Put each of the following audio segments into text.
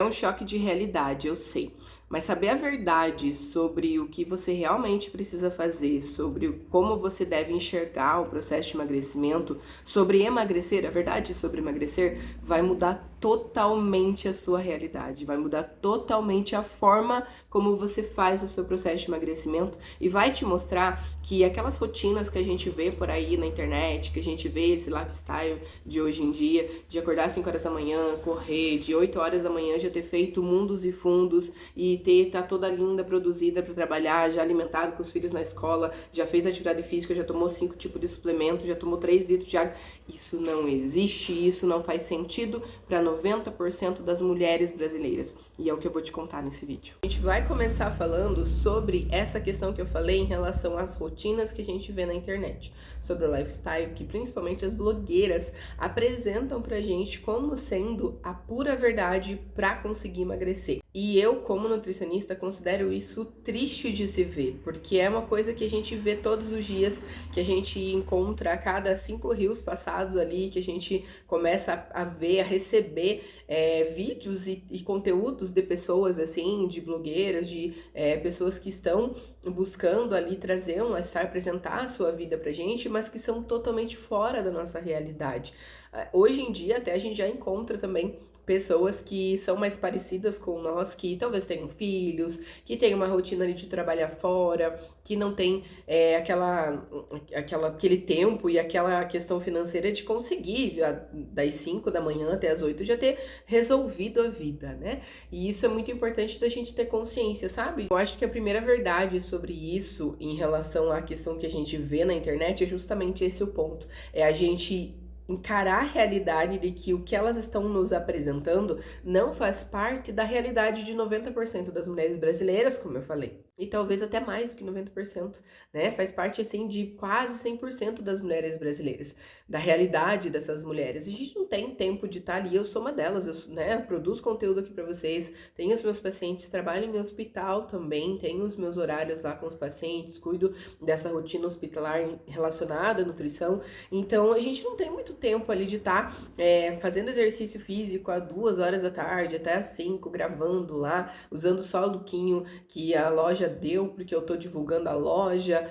um choque de realidade, eu sei. Mas saber a verdade sobre o que você realmente precisa fazer, sobre como você deve enxergar o processo de emagrecimento, sobre emagrecer, a verdade sobre emagrecer, vai mudar totalmente a sua realidade, vai mudar totalmente a forma como você faz o seu processo de emagrecimento e vai te mostrar que aquelas rotinas que a gente vê por aí na internet, que a gente vê esse lifestyle de hoje em dia, de acordar às 5 horas da manhã, correr, de 8 horas da manhã já ter feito mundos e fundos e tá toda linda, produzida para trabalhar, já alimentado com os filhos na escola, já fez atividade física, já tomou 5 tipos de suplemento, já tomou 3 litros de água. Isso não existe, isso não faz sentido para 90% das mulheres brasileiras. E é o que eu vou te contar nesse vídeo. A gente vai começar falando sobre essa questão que eu falei em relação às rotinas que a gente vê na internet, sobre o lifestyle que principalmente as blogueiras apresentam pra gente como sendo a pura verdade para conseguir emagrecer. E eu, como nutricionista, considero isso triste de se ver, porque é uma coisa que a gente vê todos os dias, que a gente encontra a cada 5 reels passados ali, que a gente começa a ver, a receber vídeos e conteúdos de pessoas assim, de blogueiras, de pessoas que estão buscando ali trazer um lifestyle, apresentar a sua vida pra gente, mas que são totalmente fora da nossa realidade. Hoje em dia até a gente já encontra também pessoas que são mais parecidas com nós, que talvez tenham filhos, que tem uma rotina ali de trabalhar fora, que não tem aquele tempo e aquela questão financeira de conseguir das 5 da manhã até as 8 já ter resolvido a vida, né? E isso é muito importante da gente ter consciência, sabe? Eu acho que a primeira verdade sobre isso em relação à questão que a gente vê na internet é justamente esse o ponto. É a gente encarar a realidade de que o que elas estão nos apresentando não faz parte da realidade de 90% das mulheres brasileiras, como eu falei. E talvez até mais do que 90%, né? Faz parte, assim, de quase 100% das mulheres brasileiras, da realidade dessas mulheres. A gente não tem tempo de estar ali, eu sou uma delas, eu, né, produzo conteúdo aqui para vocês, tenho os meus pacientes, trabalho em hospital também, tenho os meus horários lá com os pacientes, cuido dessa rotina hospitalar relacionada à nutrição, então a gente não tem muito tempo ali de estar fazendo exercício físico às 2 horas da tarde, até às 5, gravando lá, usando só o lookinho que a loja deu, porque eu tô divulgando a loja,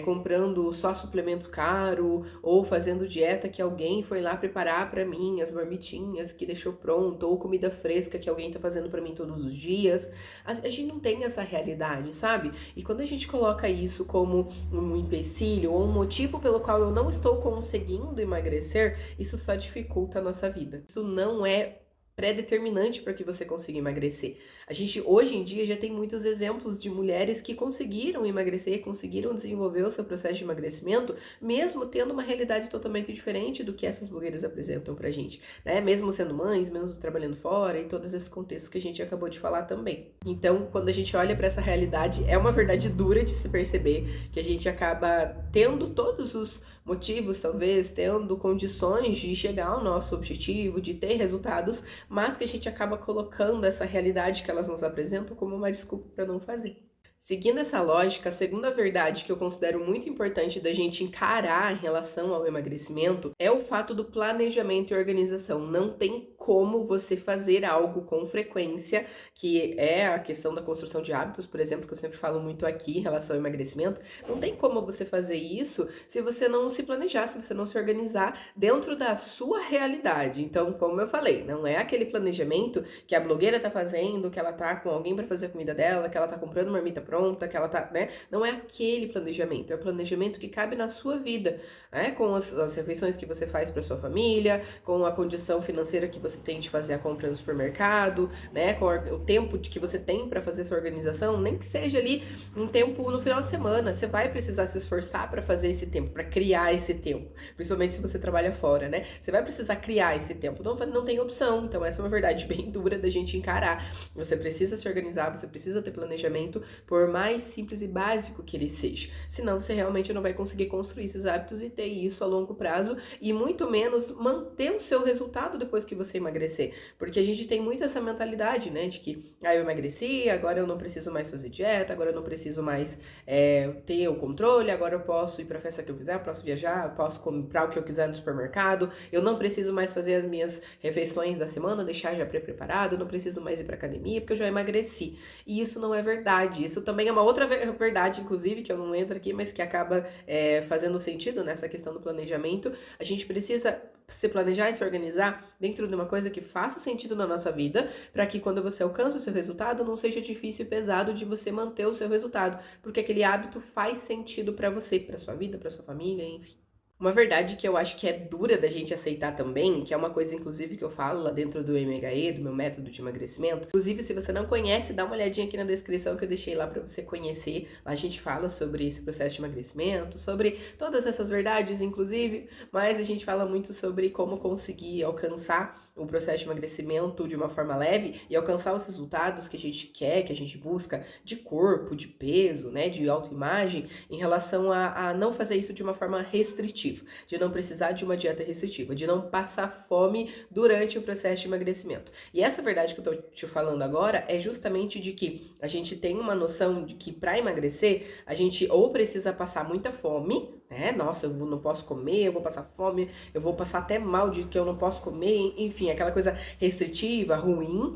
comprando só suplemento caro, ou fazendo dieta que alguém foi lá preparar para mim, as marmitinhas que deixou pronto, ou comida fresca que alguém tá fazendo para mim todos os dias. A gente não tem essa realidade, sabe? E quando a gente coloca isso como um empecilho ou um motivo pelo qual eu não estou conseguindo emagrecer, isso só dificulta a nossa vida. Isso não é pré-determinante para que você consiga emagrecer. A gente, hoje em dia, já tem muitos exemplos de mulheres que conseguiram emagrecer, conseguiram desenvolver o seu processo de emagrecimento, mesmo tendo uma realidade totalmente diferente do que essas blogueiras apresentam pra gente, né? Mesmo sendo mães, mesmo trabalhando fora e todos esses contextos que a gente acabou de falar também. Então, quando a gente olha para essa realidade, é uma verdade dura de se perceber, que a gente acaba tendo todos os motivos, talvez, tendo condições de chegar ao nosso objetivo, de ter resultados, mas que a gente acaba colocando essa realidade que elas nos apresentam como uma desculpa para não fazer. Seguindo essa lógica, a segunda verdade que eu considero muito importante da gente encarar em relação ao emagrecimento é o fato do planejamento e organização. Não tem como você fazer algo com frequência, que é a questão da construção de hábitos, por exemplo, que eu sempre falo muito aqui em relação ao emagrecimento. Não tem como você fazer isso se você não se planejar, se você não se organizar dentro da sua realidade. Então, como eu falei, não é aquele planejamento que a blogueira tá fazendo, que ela tá com alguém para fazer a comida dela, que ela tá comprando marmita pronta, que ela tá, né? Não é aquele planejamento, é o planejamento que cabe na sua vida, né? Com as refeições que você faz para sua família, com a condição financeira que você tem de fazer a compra no supermercado, né? Com o tempo que você tem para fazer essa organização, nem que seja ali um tempo no final de semana, você vai precisar se esforçar para fazer esse tempo, para criar esse tempo, principalmente se você trabalha fora, né? Você vai precisar criar esse tempo, não tem opção. Então essa é uma verdade bem dura da gente encarar. Você precisa se organizar, você precisa ter planejamento, por mais simples e básico que ele seja. Senão você realmente não vai conseguir construir esses hábitos e ter isso a longo prazo e muito menos manter o seu resultado depois que você você emagrecer. Porque a gente tem muito essa mentalidade, né, de que, eu emagreci, agora eu não preciso mais fazer dieta, agora eu não preciso mais ter o controle, agora eu posso ir pra festa que eu quiser, eu posso viajar, eu posso comprar o que eu quiser no supermercado, eu não preciso mais fazer as minhas refeições da semana, deixar já pré-preparado, eu não preciso mais ir pra academia, porque eu já emagreci. E isso não é verdade. Isso também é uma outra verdade, inclusive, que eu não entro aqui, mas que acaba fazendo sentido nessa questão do planejamento. A gente precisa se planejar e se organizar dentro de uma coisa que faça sentido na nossa vida, para que quando você alcança o seu resultado, não seja difícil e pesado de você manter o seu resultado, porque aquele hábito faz sentido para você, para sua vida, para sua família, enfim. Uma verdade que eu acho que é dura da gente aceitar também, que é uma coisa inclusive que eu falo lá dentro do MHE, do meu método de emagrecimento. Inclusive, se você não conhece, dá uma olhadinha aqui na descrição que eu deixei lá para você conhecer. Lá a gente fala sobre esse processo de emagrecimento, sobre todas essas verdades, inclusive, mas a gente fala muito sobre como conseguir alcançar o processo de emagrecimento de uma forma leve e alcançar os resultados que a gente quer, que a gente busca de corpo, de peso, né, de autoimagem, em relação a não fazer isso de uma forma restritiva, de não precisar de uma dieta restritiva, de não passar fome durante o processo de emagrecimento. E essa verdade que eu tô te falando agora é justamente de que a gente tem uma noção de que para emagrecer, a gente ou precisa passar muita fome, né? Nossa, eu não posso comer, eu vou passar fome, eu vou passar até mal de que eu não posso comer, enfim, aquela coisa restritiva, ruim,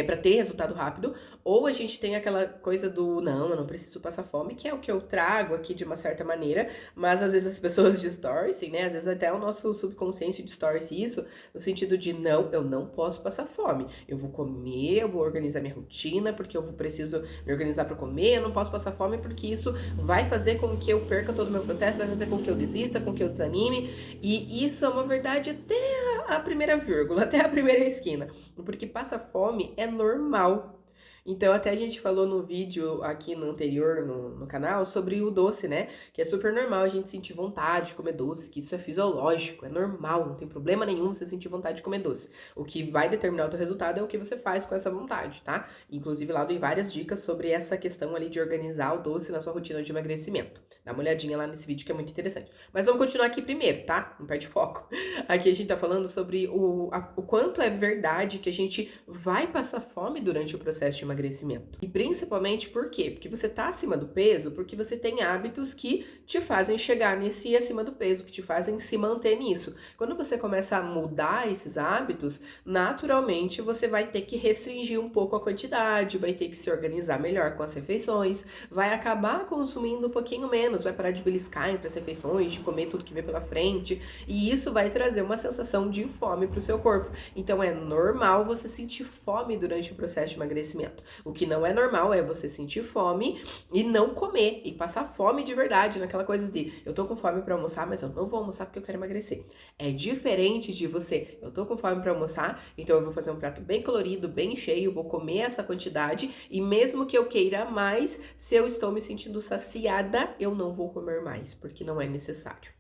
para ter resultado rápido, ou a gente tem aquela coisa do não, eu não preciso passar fome, que é o que eu trago aqui de uma certa maneira, mas às vezes as pessoas distorcem, né? Às vezes até o nosso subconsciente distorce isso, no sentido de não, eu não posso passar fome, eu vou comer, eu vou organizar minha rotina, porque eu preciso me organizar para comer, eu não posso passar fome porque isso vai fazer com que eu perca todo o meu processo, vai fazer com que eu desista, com que eu desanime, e isso é uma verdade até a primeira vírgula, até a primeira esquina, porque passar fome é normal. Então, até a gente falou no vídeo aqui no anterior, no canal, sobre o doce, né? Que é super normal a gente sentir vontade de comer doce, que isso é fisiológico, é normal, não tem problema nenhum você sentir vontade de comer doce. O que vai determinar o teu resultado é o que você faz com essa vontade, tá? Inclusive, lá eu dei várias dicas sobre essa questão ali de organizar o doce na sua rotina de emagrecimento. Dá uma olhadinha lá nesse vídeo que é muito interessante. Mas vamos continuar aqui primeiro, tá? Não perde foco. Aqui a gente tá falando sobre o quanto é verdade que a gente vai passar fome durante o processo de emagrecimento. E principalmente por quê? Porque você tá acima do peso, porque você tem hábitos que te fazem chegar nesse acima do peso, que te fazem se manter nisso. Quando você começa a mudar esses hábitos, naturalmente você vai ter que restringir um pouco a quantidade, vai ter que se organizar melhor com as refeições, vai acabar consumindo um pouquinho menos, vai parar de beliscar entre as refeições, de comer tudo que vê pela frente, e isso vai trazer uma sensação de fome para o seu corpo. Então é normal você sentir fome durante o processo de emagrecimento. O que não é normal é você sentir fome e não comer, e passar fome de verdade, naquela coisa de eu tô com fome para almoçar, mas eu não vou almoçar porque eu quero emagrecer. É diferente de você, eu tô com fome para almoçar, então eu vou fazer um prato bem colorido, bem cheio, vou comer essa quantidade, e mesmo que eu queira mais, se eu estou me sentindo saciada, eu não vou comer mais, porque não é necessário.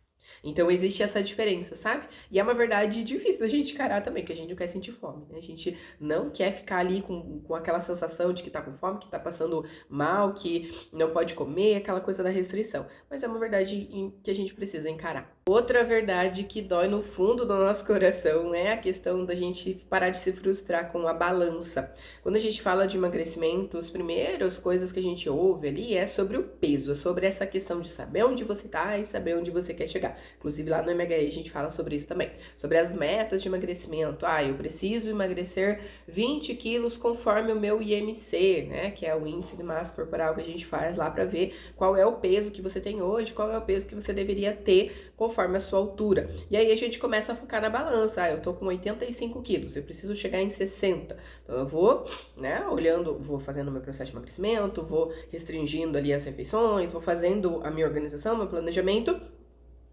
Então existe essa diferença, sabe? E é uma verdade difícil da gente encarar também, que a gente não quer sentir fome, né? A gente não quer ficar ali com aquela sensação de que tá com fome, que tá passando mal, que não pode comer, aquela coisa da restrição. Mas é uma verdade que a gente precisa encarar. Outra verdade que dói no fundo do nosso coração é a questão da gente parar de se frustrar com a balança. Quando a gente fala de emagrecimento, as primeiras coisas que a gente ouve ali é sobre o peso, é sobre essa questão de saber onde você tá e saber onde você quer chegar. Inclusive lá no MHE a gente fala sobre isso também, sobre as metas de emagrecimento. Eu preciso emagrecer 20 quilos conforme o meu IMC, né, que é o índice de massa corporal que a gente faz lá para ver qual é o peso que você tem hoje, qual é o peso que você deveria ter conforme a sua altura. E aí a gente começa a focar na balança. Eu tô com 85 quilos, eu preciso chegar em 60. Então eu vou, né, olhando, vou fazendo o meu processo de emagrecimento, vou restringindo ali as refeições, vou fazendo a minha organização, meu planejamento,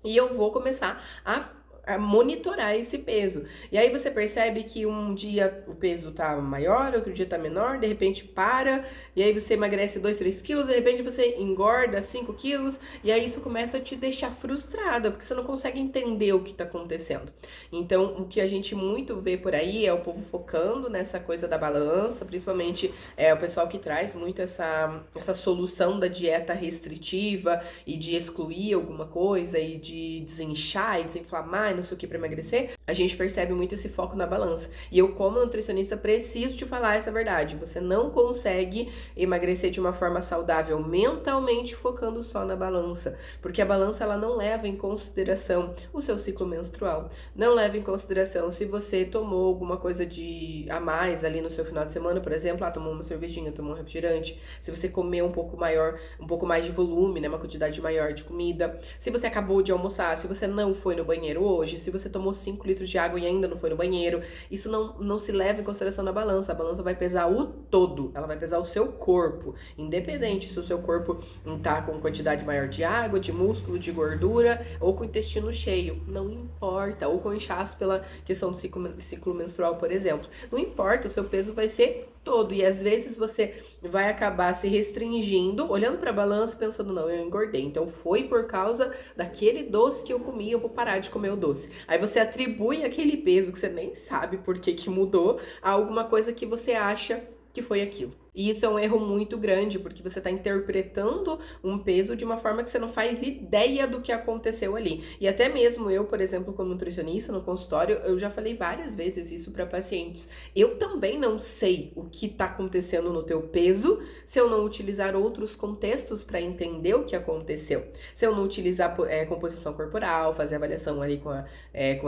e eu vou começar a monitorar esse peso. E aí você percebe que um dia o peso tá maior, outro dia tá menor, de repente para, e aí você emagrece 2, 3 quilos, de repente você engorda 5 quilos, e aí isso começa a te deixar frustrada, porque você não consegue entender o que tá acontecendo. Então, o que a gente muito vê por aí é o povo focando nessa coisa da balança, principalmente o pessoal que traz muito essa solução da dieta restritiva e de excluir alguma coisa e de desinchar e desinflamar e não sei o que para emagrecer. a gente percebe muito esse foco na balança. E eu, como nutricionista, preciso te falar essa verdade. Você não consegue emagrecer de uma forma saudável mentalmente focando só na balança, porque a balança ela não leva em consideração o seu ciclo menstrual, não leva em consideração se você tomou alguma coisa de a mais ali no seu final de semana, por exemplo, tomou uma cervejinha, tomou um refrigerante, se você comeu um pouco maior, um pouco mais de volume, né, uma quantidade maior de comida, se você acabou de almoçar, se você não foi no banheiro hoje, se você tomou 5 litros de água e ainda não foi no banheiro, isso não se leva em consideração na balança. A balança vai pesar o todo, ela vai pesar o seu corpo, independente se o seu corpo tá com quantidade maior de água, de músculo, de gordura, ou com o intestino cheio, não importa, ou com inchaço pela questão do ciclo menstrual, por exemplo, não importa, o seu peso vai ser todo, e às vezes você vai acabar se restringindo, olhando para a balança pensando, não, eu engordei, então foi por causa daquele doce que eu comi, eu vou parar de comer o doce. Aí você atribui aquele peso que você nem sabe por que mudou a alguma coisa que você acha que foi aquilo. E isso é um erro muito grande, porque você está interpretando um peso de uma forma que você não faz ideia do que aconteceu ali. E até mesmo eu, por exemplo, como nutricionista no consultório, eu já falei várias vezes isso para pacientes. Eu também não sei o que está acontecendo no teu peso se eu não utilizar outros contextos para entender o que aconteceu. Se eu não utilizar composição corporal, fazer avaliação ali com a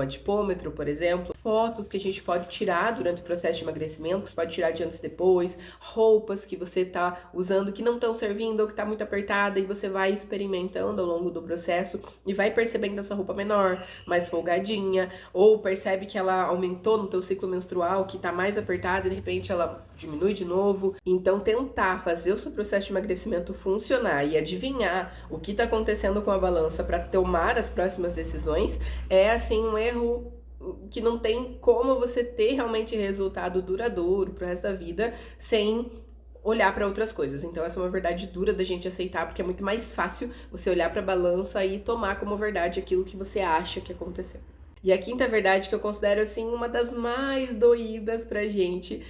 adipômetro, por exemplo, fotos que a gente pode tirar durante o processo de emagrecimento, que você pode tirar de antes e depois, roupas que você tá usando que não estão servindo ou que tá muito apertada, e você vai experimentando ao longo do processo e vai percebendo essa roupa menor, mais folgadinha, ou percebe que ela aumentou no teu ciclo menstrual, que tá mais apertada e de repente ela diminui de novo. Então tentar fazer o seu processo de emagrecimento funcionar e adivinhar o que tá acontecendo com a balança para tomar as próximas decisões é assim um erro que não tem como você ter realmente resultado duradouro pro resto da vida sem olhar para outras coisas. Então essa é uma verdade dura da gente aceitar, porque é muito mais fácil você olhar para a balança e tomar como verdade aquilo que você acha que aconteceu. E a quinta verdade que eu considero, assim, uma das mais doídas pra gente,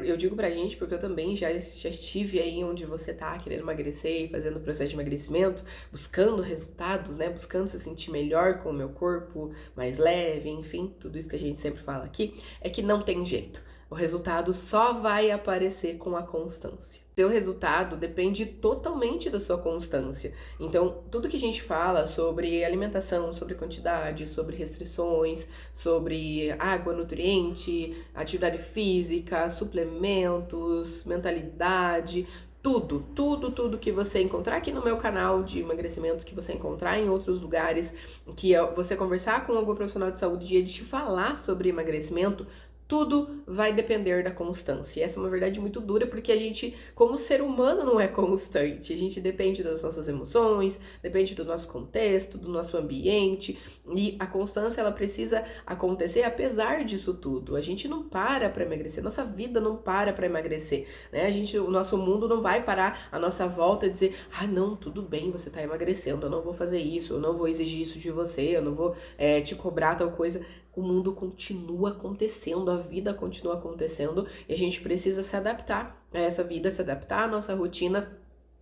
eu digo pra gente porque eu também já estive aí onde você tá querendo emagrecer e fazendo o processo de emagrecimento, buscando resultados, né, buscando se sentir melhor com o meu corpo, mais leve, enfim, tudo isso que a gente sempre fala aqui, é que não tem jeito. O resultado só vai aparecer com a constância. Seu resultado depende totalmente da sua constância. Então, tudo que a gente fala sobre alimentação, sobre quantidade, sobre restrições, sobre água, nutriente, atividade física, suplementos, mentalidade, tudo que você encontrar aqui no meu canal de emagrecimento, que você encontrar em outros lugares, que você conversar com algum profissional de saúde e ele te falar sobre emagrecimento, tudo vai depender da constância. E essa é uma verdade muito dura, porque a gente, como ser humano, não é constante. A gente depende das nossas emoções, depende do nosso contexto, do nosso ambiente. E a constância, ela precisa acontecer apesar disso tudo. A gente não para emagrecer, nossa vida não para emagrecer, né? O nosso mundo não vai parar à nossa volta e dizer, não, tudo bem, você tá emagrecendo, eu não vou fazer isso, eu não vou exigir isso de você, eu não vou te cobrar tal coisa. O mundo continua acontecendo, a vida continua acontecendo e a gente precisa se adaptar a essa vida, se adaptar à nossa rotina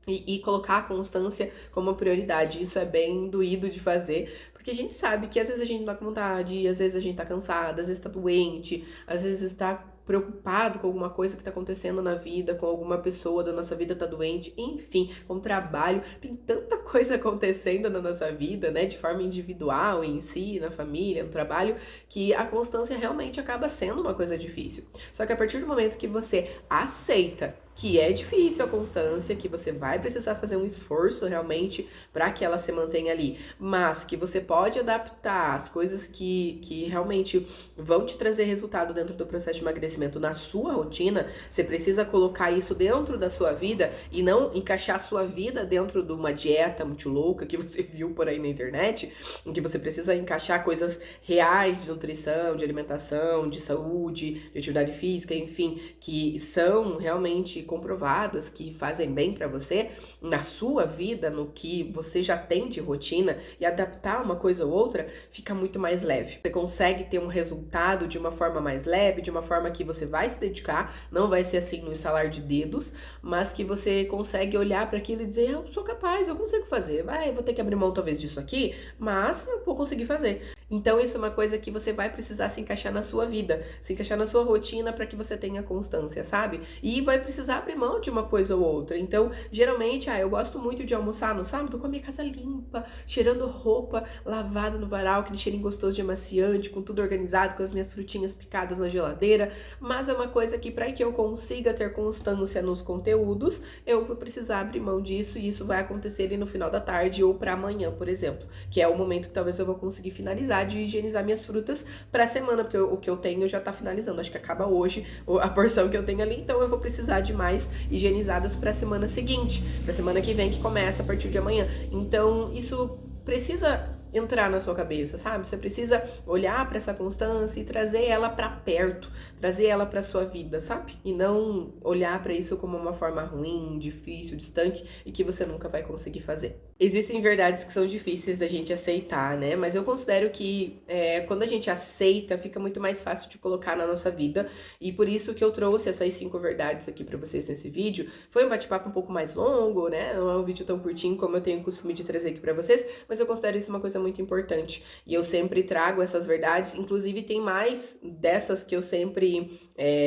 e colocar a constância como prioridade. Isso é bem doído de fazer, porque a gente sabe que às vezes a gente não tá com vontade, às vezes a gente tá cansada, às vezes tá doente, às vezes tá preocupado com alguma coisa que tá acontecendo na vida, com alguma pessoa da nossa vida tá doente, enfim, com o trabalho, tem tanta coisa acontecendo na nossa vida, né, de forma individual, em si, na família, no trabalho, que a constância realmente acaba sendo uma coisa difícil. Só que a partir do momento que você aceita que é difícil a constância, que você vai precisar fazer um esforço realmente para que ela se mantenha ali, mas que você pode adaptar as coisas que realmente vão te trazer resultado dentro do processo de emagrecimento na sua rotina, você precisa colocar isso dentro da sua vida e não encaixar a sua vida dentro de uma dieta muito louca que você viu por aí na internet, em que você precisa encaixar coisas reais de nutrição, de alimentação, de saúde, de atividade física, enfim, que são realmente comprovadas, que fazem bem para você na sua vida, no que você já tem de rotina, e adaptar uma coisa ou outra fica muito mais leve. Você consegue ter um resultado de uma forma mais leve, de uma forma que você vai se dedicar, não vai ser assim no estalar de dedos, mas que você consegue olhar para aquilo e dizer, eu sou capaz, eu consigo fazer, vou ter que abrir mão talvez disso aqui, mas eu vou conseguir fazer. Então isso é uma coisa que você vai precisar se encaixar na sua vida, se encaixar na sua rotina para que você tenha constância, sabe? E vai precisar abrir mão de uma coisa ou outra. Então, geralmente, eu gosto muito de almoçar no sábado com a minha casa limpa, cheirando roupa lavada no varal, aquele cheirinho gostoso de amaciante, com tudo organizado, com as minhas frutinhas picadas na geladeira. Mas é uma coisa que para que eu consiga ter constância nos conteúdos, eu vou precisar abrir mão disso e isso vai acontecer ali no final da tarde ou para amanhã, por exemplo, que é o momento que talvez eu vou conseguir finalizar de higienizar minhas frutas para a semana, porque o que eu tenho já tá finalizando, acho que acaba hoje a porção que eu tenho ali, então eu vou precisar de mais higienizadas para a semana seguinte, para a semana que vem, que começa a partir de amanhã. Então, isso precisa entrar na sua cabeça, sabe? Você precisa olhar para essa constância e trazer ela para perto, trazer ela para sua vida, sabe? E não olhar para isso como uma forma ruim, difícil, distante e que você nunca vai conseguir fazer. Existem verdades que são difíceis da gente aceitar, né? Mas eu considero que quando a gente aceita, fica muito mais fácil de colocar na nossa vida. E por isso que eu trouxe essas 5 verdades aqui para vocês nesse vídeo. Foi um bate-papo um pouco mais longo, né? Não é um vídeo tão curtinho como eu tenho o costume de trazer aqui para vocês, mas eu considero isso uma coisa muito importante. E eu sempre trago essas verdades, inclusive tem mais dessas que eu sempre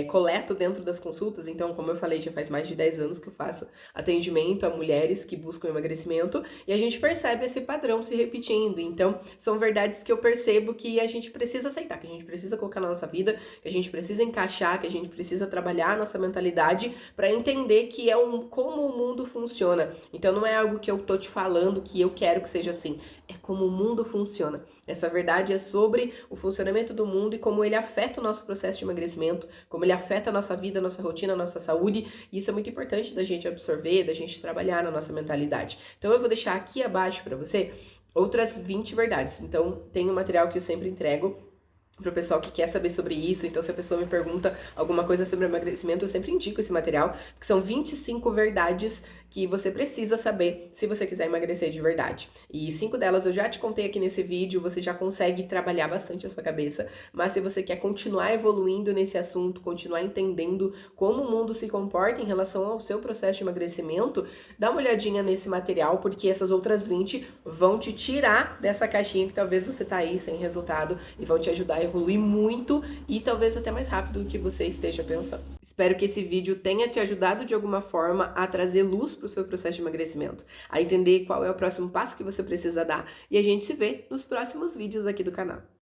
coleto dentro das consultas. Então, como eu falei, já faz mais de 10 anos que eu faço atendimento a mulheres que buscam emagrecimento e a gente percebe esse padrão se repetindo. Então, são verdades que eu percebo que a gente precisa aceitar, que a gente precisa colocar na nossa vida, que a gente precisa encaixar, que a gente precisa trabalhar a nossa mentalidade para entender que como o mundo funciona. Então, não é algo que eu tô te falando que eu quero que seja assim, é como o mundo funciona. Essa verdade é sobre o funcionamento do mundo e como ele afeta o nosso processo de emagrecimento, como ele afeta a nossa vida, a nossa rotina, a nossa saúde. E isso é muito importante da gente absorver, da gente trabalhar na nossa mentalidade. Então eu vou deixar aqui abaixo para você outras 20 verdades. Então tem um material que eu sempre entrego para o pessoal que quer saber sobre isso. Então, se a pessoa me pergunta alguma coisa sobre emagrecimento, eu sempre indico esse material, porque são 25 verdades que você precisa saber se você quiser emagrecer de verdade. E 5 delas eu já te contei aqui nesse vídeo, você já consegue trabalhar bastante a sua cabeça, mas se você quer continuar evoluindo nesse assunto, continuar entendendo como o mundo se comporta em relação ao seu processo de emagrecimento, dá uma olhadinha nesse material, porque essas outras 20 vão te tirar dessa caixinha que talvez você tá aí sem resultado e vão te ajudar a evoluir muito e talvez até mais rápido do que você esteja pensando. Espero que esse vídeo tenha te ajudado de alguma forma a trazer luz para o seu processo de emagrecimento, a entender qual é o próximo passo que você precisa dar e a gente se vê nos próximos vídeos aqui do canal.